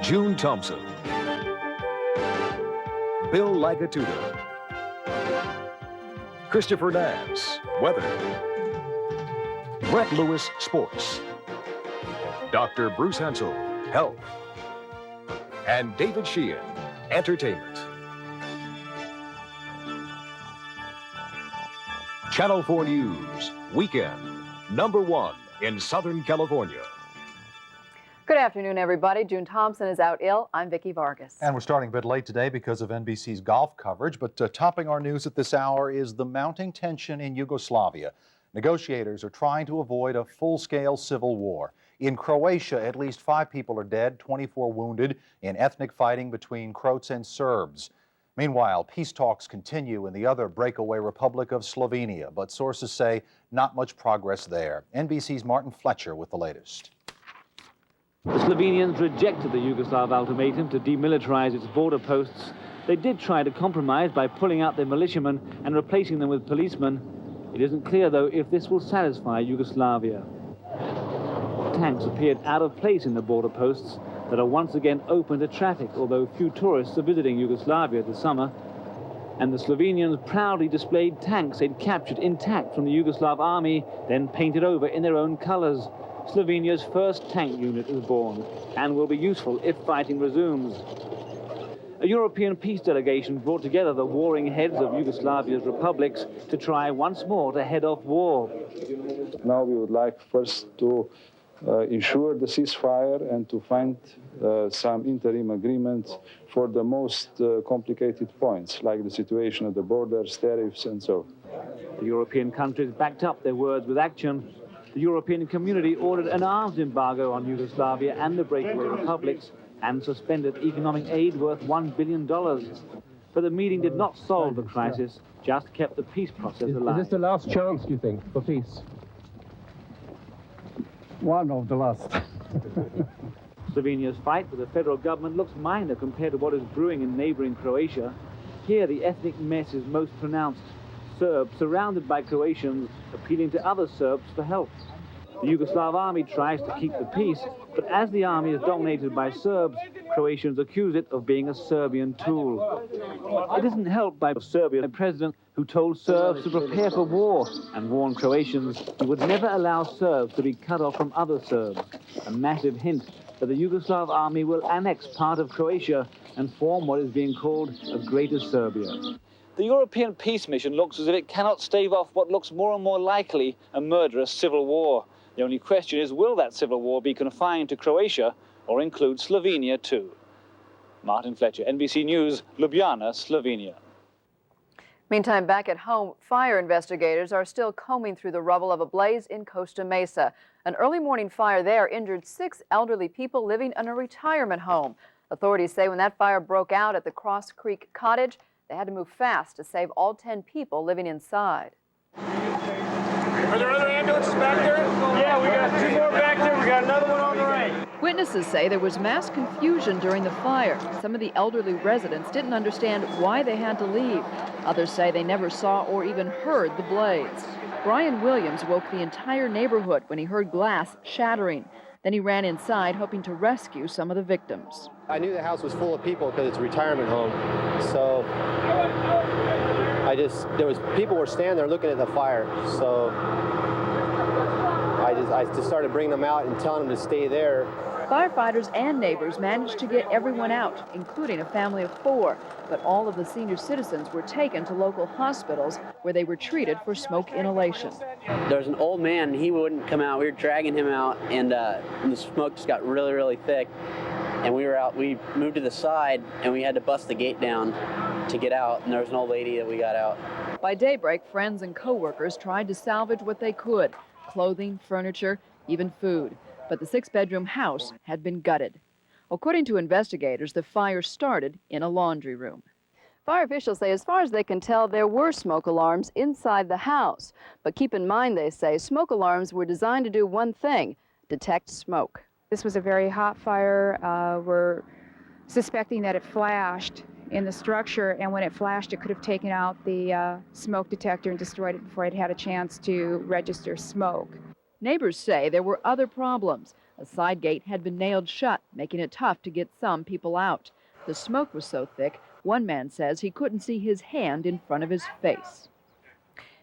June Thompson, Bill Lagatuda, Christopher Nance, weather, Brett Lewis, sports, Dr. Bruce Hansel, health, and David Sheehan, entertainment. Channel 4 News, weekend, #1 in Southern California. Good afternoon, everybody. June Thompson is out ill. I'm Vicki Vargas. And we're starting a bit late today because of NBC's golf coverage, but topping our news at this hour is the mounting tension in Yugoslavia. Negotiators are trying to avoid a full-scale civil war. In Croatia, at least 5 people are dead, 24 wounded in ethnic fighting between Croats and Serbs. Meanwhile, peace talks continue in the other breakaway republic of Slovenia, but sources say not much progress there. NBC's Martin Fletcher with the latest. The Slovenians rejected the Yugoslav ultimatum to demilitarize its border posts. They did try to compromise by pulling out their militiamen and replacing them with policemen. It isn't clear, though, if this will satisfy Yugoslavia. Tanks appeared out of place in the border posts that are once again open to traffic, although few tourists are visiting Yugoslavia this summer. And the Slovenians proudly displayed tanks they'd captured intact from the Yugoslav army, then painted over in their own colors. Slovenia's first tank unit is born and will be useful if fighting resumes. A European peace delegation brought together the warring heads of Yugoslavia's republics to try once more to head off war. Now we would like first to ensure the ceasefire and to find some interim agreements for the most complicated points, like the situation at the borders, tariffs, and so. The European countries backed up their words with action. The European community ordered an arms embargo on Yugoslavia and the breakaway republics and suspended economic aid worth $1 billion. But the meeting did not solve the crisis, just kept the peace process alive. Is this the last chance, do you think, for peace? One of the last. Slovenia's fight with the federal government looks minor compared to what is brewing in neighboring Croatia. Here, the ethnic mess is most pronounced. Serbs surrounded by Croatians appealing to other Serbs for help. The Yugoslav army tries to keep the peace, but as the army is dominated by Serbs, Croatians accuse it of being a Serbian tool. It isn't helped by the Serbian president who told Serbs to prepare for war and warned Croatians he would never allow Serbs to be cut off from other Serbs. A massive hint that the Yugoslav army will annex part of Croatia and form what is being called a Greater Serbia. The European peace mission looks as if it cannot stave off what looks more and more likely a murderous civil war. The only question is, will that civil war be confined to Croatia or include Slovenia too? Martin Fletcher, NBC News, Ljubljana, Slovenia. Meantime, back at home, fire investigators are still combing through the rubble of a blaze in Costa Mesa. An early morning fire there injured 6 elderly people living in a retirement home. Authorities say when that fire broke out at the Cross Creek Cottage, they had to move fast to save all 10 people living inside. Are there other ambulances back there? Yeah, we got 2 more back there. We got another one on the right. Witnesses say there was mass confusion during the fire. Some of the elderly residents didn't understand why they had to leave. Others say they never saw or even heard the blaze. Brian Williams woke the entire neighborhood when he heard glass shattering. Then he ran inside hoping to rescue some of the victims. I knew the house was full of people because it's a retirement home. So people were standing there looking at the fire. So I just started bringing them out and telling them to stay there. Firefighters and neighbors managed to get everyone out, including a family of 4. But all of the senior citizens were taken to local hospitals where they were treated for smoke inhalation. There's an old man, and he wouldn't come out. We were dragging him out, and the smoke just got really, really thick. And we were out, we moved to the side, and we had to bust the gate down to get out, and there was an old lady that we got out. By daybreak, friends and co-workers tried to salvage what they could: clothing, furniture, even food. But the 6-bedroom house had been gutted. According to investigators, the fire started in a laundry room. Fire officials say, as far as they can tell, there were smoke alarms inside the house. But keep in mind, they say, smoke alarms were designed to do one thing: detect smoke. This was a very hot fire. We're suspecting that it flashed in the structure, and when it flashed, it could have taken out the smoke detector and destroyed it before it had a chance to register smoke. Neighbors say there were other problems. A side gate had been nailed shut, making it tough to get some people out. The smoke was so thick, one man says he couldn't see his hand in front of his face.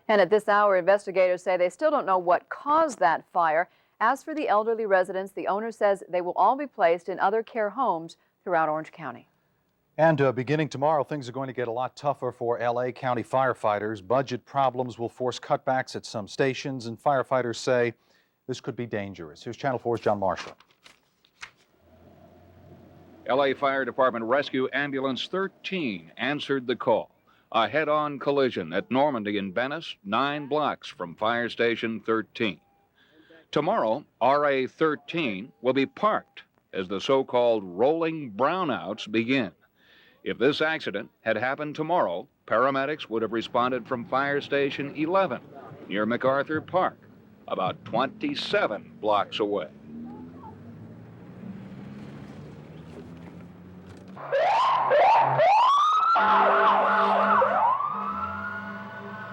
And at this hour, investigators say they still don't know what caused that fire. As for the elderly residents, the owner says they will all be placed in other care homes throughout Orange County. And beginning tomorrow, things are going to get a lot tougher for LA County firefighters. Budget problems will force cutbacks at some stations, and firefighters say this could be dangerous. Here's Channel 4's John Marshall. LA Fire Department Rescue Ambulance 13 answered the call. A head-on collision at Normandy in Venice, 9 blocks from Fire Station 13. Tomorrow, RA 13 will be parked as the so-called rolling brownouts begin. If this accident had happened tomorrow, paramedics would have responded from Fire Station 11 near MacArthur Park, about 27 blocks away.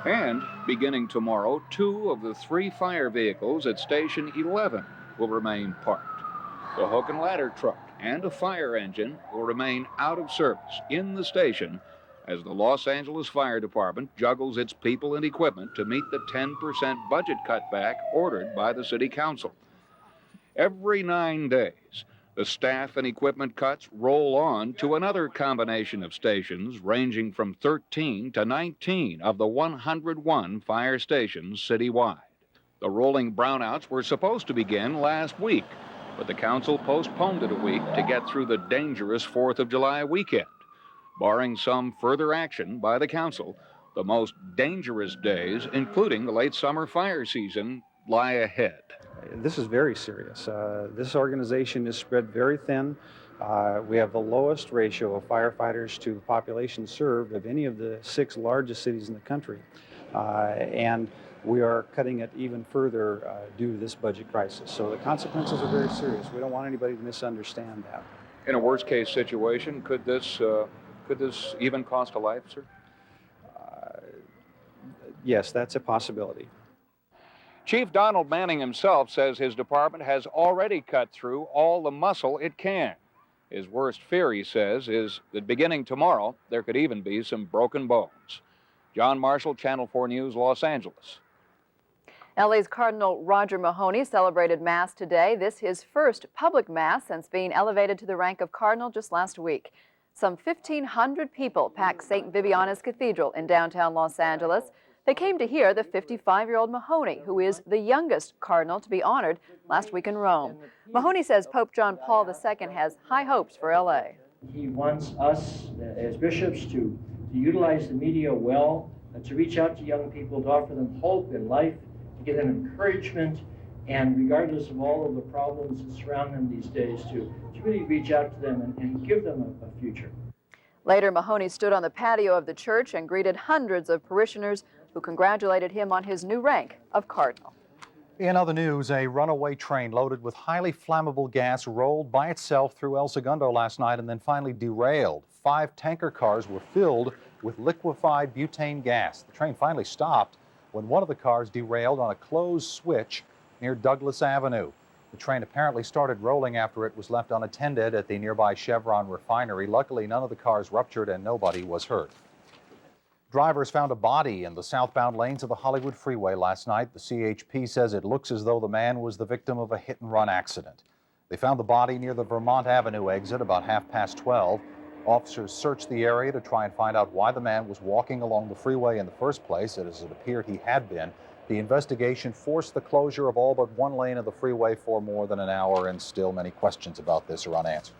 And beginning tomorrow, 2 of the 3 fire vehicles at Station 11 will remain parked. The hook and ladder truck and a fire engine will remain out of service in the station as the Los Angeles Fire Department juggles its people and equipment to meet the 10% budget cutback ordered by the City Council. Every 9 days, the staff and equipment cuts roll on to another combination of stations ranging from 13 to 19 of the 101 fire stations citywide. The rolling brownouts were supposed to begin last week, but the council postponed it a week to get through the dangerous 4th of July weekend. Barring some further action by the council, the most dangerous days, including the late summer fire season, lie ahead. This is very serious. This organization is spread very thin. We have the lowest ratio of firefighters to population served of any of the 6 largest cities in the country. And we are cutting it even further due to this budget crisis. So the consequences are very serious. We don't want anybody to misunderstand that. In a worst-case situation, could this even cost a life, sir? Yes, that's a possibility. Chief Donald Manning himself says his department has already cut through all the muscle it can. His worst fear, he says, is that beginning tomorrow, there could even be some broken bones. John Marshall, Channel 4 News, Los Angeles. LA's Cardinal Roger Mahony celebrated Mass today. This his first public Mass since being elevated to the rank of Cardinal just last week. Some 1,500 people packed St. Vibiana's Cathedral in downtown Los Angeles. They came to hear the 55-year-old Mahony, who is the youngest cardinal to be honored last week in Rome. Mahony says Pope John Paul II has high hopes for LA. He wants us as bishops to utilize the media well, to reach out to young people, to offer them hope in life, to give them encouragement, and regardless of all of the problems that surround them these days, to really reach out to them and give them a future. Later, Mahony stood on the patio of the church and greeted hundreds of parishioners who congratulated him on his new rank of cardinal. In other news, a runaway train loaded with highly flammable gas rolled by itself through El Segundo last night and then finally derailed. 5 tanker cars were filled with liquefied butane gas. The train finally stopped when one of the cars derailed on a closed switch near Douglas Avenue. The train apparently started rolling after it was left unattended at the nearby Chevron refinery. Luckily, none of the cars ruptured and nobody was hurt. Drivers found a body in the southbound lanes of the Hollywood freeway last night. The CHP says it looks as though the man was the victim of a hit-and-run accident. They found the body near the Vermont Avenue exit about 12:30. Officers searched the area to try and find out why the man was walking along the freeway in the first place, as it appeared he had been. The investigation forced the closure of all but one lane of the freeway for more than an hour, and still many questions about this are unanswered.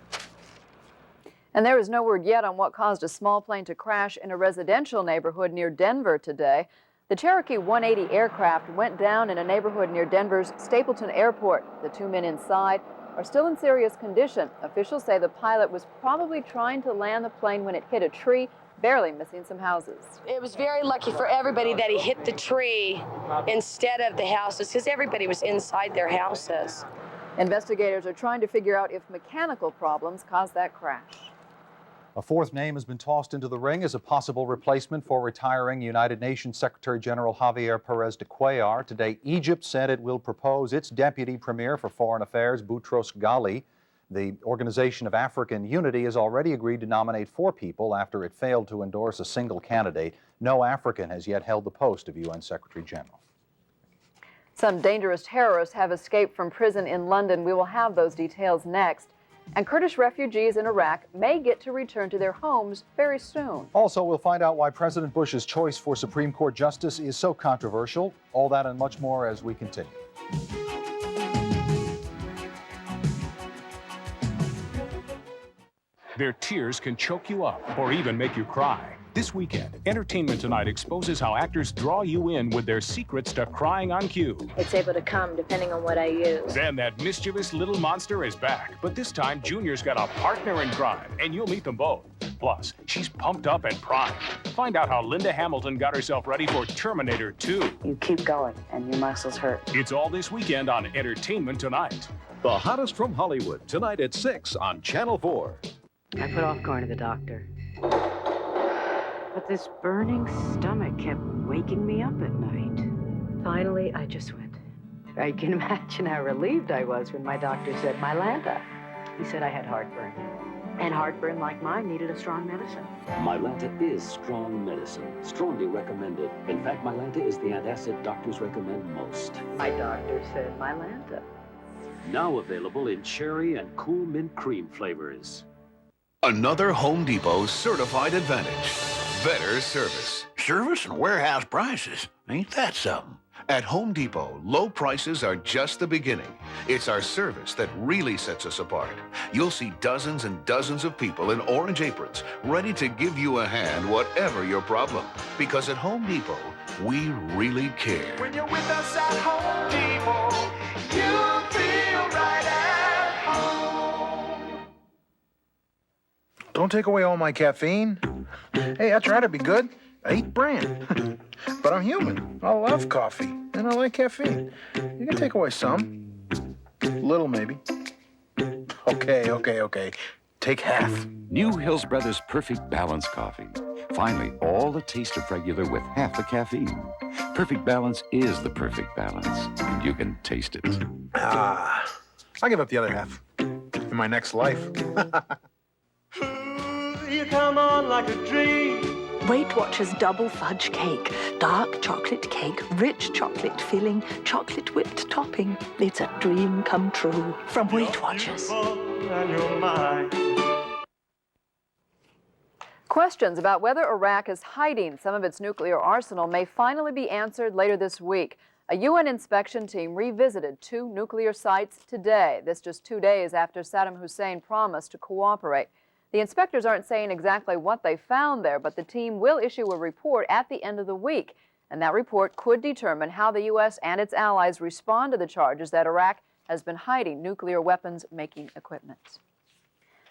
And there is no word yet on what caused a small plane to crash in a residential neighborhood near Denver today. The Cherokee 180 aircraft went down in a neighborhood near Denver's Stapleton Airport. The 2 men inside are still in serious condition. Officials say the pilot was probably trying to land the plane when it hit a tree, barely missing some houses. It was very lucky for everybody that he hit the tree instead of the houses, because everybody was inside their houses. Investigators are trying to figure out if mechanical problems caused that crash. A fourth name has been tossed into the ring as a possible replacement for retiring United Nations Secretary General Javier Perez de Cuellar. Today, Egypt said it will propose its Deputy Premier for Foreign Affairs, Boutros Ghali. The Organization of African Unity has already agreed to nominate 4 people after it failed to endorse a single candidate. No African has yet held the post of UN Secretary General. Some dangerous terrorists have escaped from prison in London. We will have those details next. And Kurdish refugees in Iraq may get to return to their homes very soon. Also, we'll find out why President Bush's choice for Supreme Court justice is so controversial. All that and much more as we continue. Their tears can choke you up or even make you cry. This weekend, Entertainment Tonight exposes how actors draw you in with their secrets to crying on cue. It's able to come depending on what I use. Then that mischievous little monster is back, but this time Junior's got a partner in crime, and you'll meet them both. Plus, she's pumped up and primed. Find out how Linda Hamilton got herself ready for Terminator 2. You keep going, and your muscles hurt. It's all this weekend on Entertainment Tonight. The hottest from Hollywood, tonight at 6 on Channel 4. I put off going to the doctor. But this burning stomach kept waking me up at night. Finally, I just went. I can imagine how relieved I was when my doctor said, Mylanta. He said I had heartburn. And heartburn like mine needed a strong medicine. Mylanta is strong medicine, strongly recommended. In fact, Mylanta is the antacid doctors recommend most. My doctor said Mylanta. Now available in cherry and cool mint cream flavors. Another Home Depot certified advantage. Better service. Service and warehouse prices. Ain't that something? At Home Depot, low prices are just the beginning. It's our service that really sets us apart. You'll see dozens and dozens of people in orange aprons ready to give you a hand, whatever your problem. Because at Home Depot, we really care. When you're with us at Home Depot, you feel right at home. Don't take away all my caffeine. Hey, I try to be good. I eat bran. But I'm human. I love coffee, and I like caffeine. You can take away some. Little, maybe. Okay. Take half. New Hills Brothers Perfect Balance Coffee. Finally, all the taste of regular with half the caffeine. Perfect Balance is the perfect balance, and you can taste it. I'll give up the other half in my next life. You come on like a dream. Weight Watchers Double Fudge Cake. Dark chocolate cake, rich chocolate filling, chocolate whipped topping. It's a dream come true from Weight Watchers. Questions about whether Iraq is hiding some of its nuclear arsenal may finally be answered later this week. A UN inspection team revisited 2 nuclear sites today. This just 2 days after Saddam Hussein promised to cooperate. The inspectors aren't saying exactly what they found there, but the team will issue a report at the end of the week. And that report could determine how the U.S. and its allies respond to the charges that Iraq has been hiding nuclear weapons-making equipment.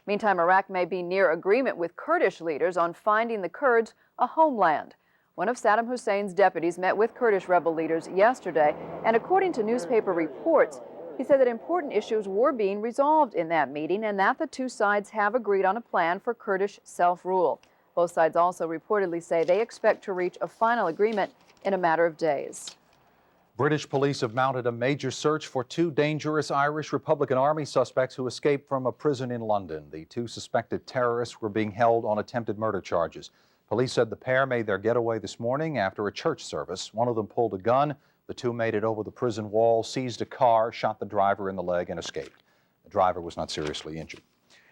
Meantime, Iraq may be near agreement with Kurdish leaders on finding the Kurds a homeland. One of Saddam Hussein's deputies met with Kurdish rebel leaders yesterday, and according to newspaper reports, he said that important issues were being resolved in that meeting and that the 2 sides have agreed on a plan for Kurdish self-rule. Both sides also reportedly say they expect to reach a final agreement in a matter of days. British police have mounted a major search for 2 dangerous Irish Republican Army suspects who escaped from a prison in London. The 2 suspected terrorists were being held on attempted murder charges. Police said the pair made their getaway this morning after a church service. One of them pulled a gun. The 2 made it over the prison wall, seized a car, shot the driver in the leg, and escaped. The driver was not seriously injured.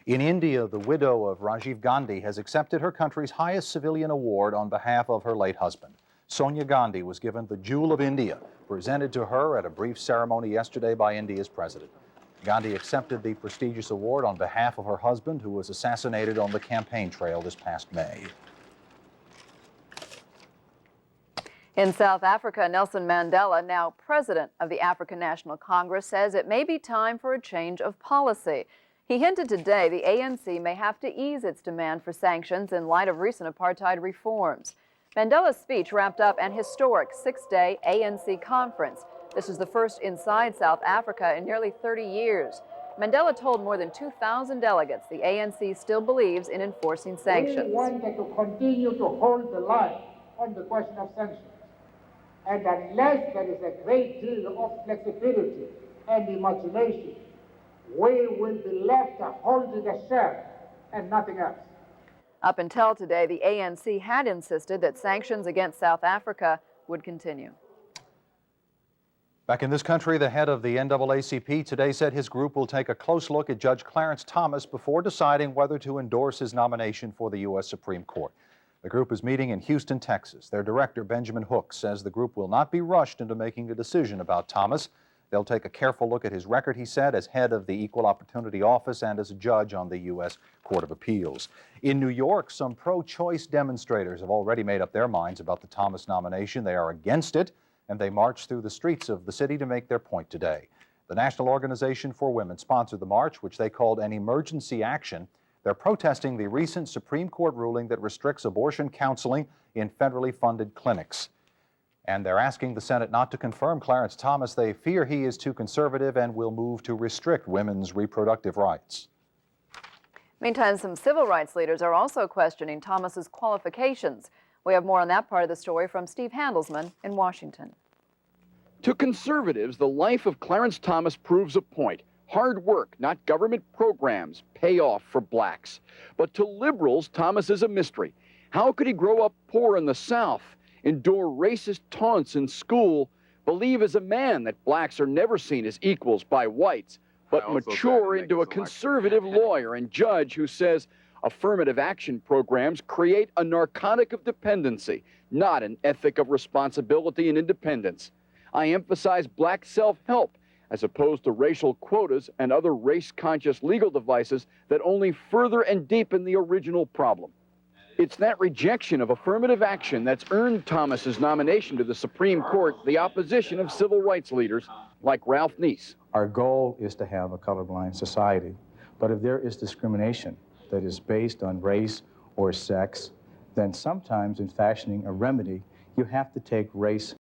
In India, the widow of Rajiv Gandhi has accepted her country's highest civilian award on behalf of her late husband. Sonia Gandhi was given the Jewel of India, presented to her at a brief ceremony yesterday by India's president. Gandhi accepted the prestigious award on behalf of her husband, who was assassinated on the campaign trail this past May. In South Africa, Nelson Mandela, now president of the African National Congress, says it may be time for a change of policy. He hinted today the ANC may have to ease its demand for sanctions in light of recent apartheid reforms. Mandela's speech wrapped up an historic 6-day ANC conference. This is the first inside South Africa in nearly 30 years. Mandela told more than 2,000 delegates the ANC still believes in enforcing sanctions. We wanted to continue to hold the line on the question of sanctions. And unless there is a great deal of flexibility and imagination, we will be left holding a shell and nothing else. Up until today, the ANC had insisted that sanctions against South Africa would continue. Back in this country, the head of the NAACP today said his group will take a close look at Judge Clarence Thomas before deciding whether to endorse his nomination for the U.S. Supreme Court. The group is meeting in Houston, Texas. Their director, Benjamin Hook, says the group will not be rushed into making a decision about Thomas. They'll take a careful look at his record, he said, as head of the Equal Opportunity Office and as a judge on the U.S. Court of Appeals. In New York, some pro-choice demonstrators have already made up their minds about the Thomas nomination. They are against it, and they marched through the streets of the city to make their point today. The National Organization for Women sponsored the march, which they called an emergency action. They're protesting the recent Supreme Court ruling that restricts abortion counseling in federally funded clinics. And they're asking the Senate not to confirm Clarence Thomas. They fear he is too conservative and will move to restrict women's reproductive rights. Meantime, some civil rights leaders are also questioning Thomas's qualifications. We have more on that part of the story from Steve Handelsman in Washington. To conservatives, the life of Clarence Thomas proves a point. Hard work, not government programs, pay off for blacks. But to liberals, Thomas is a mystery. How could he grow up poor in the South, endure racist taunts in school, believe as a man that blacks are never seen as equals by whites, but mature into a conservative lawyer and judge who says affirmative action programs create a narcotic of dependency, not an ethic of responsibility and independence. I emphasize black self-help as opposed to racial quotas and other race-conscious legal devices that only further and deepen the original problem. It's that rejection of affirmative action that's earned Thomas's nomination to the Supreme Court the opposition of civil rights leaders like Ralph Neese. Our goal is to have a colorblind society, but if there is discrimination that is based on race or sex, then sometimes in fashioning a remedy, you have to take race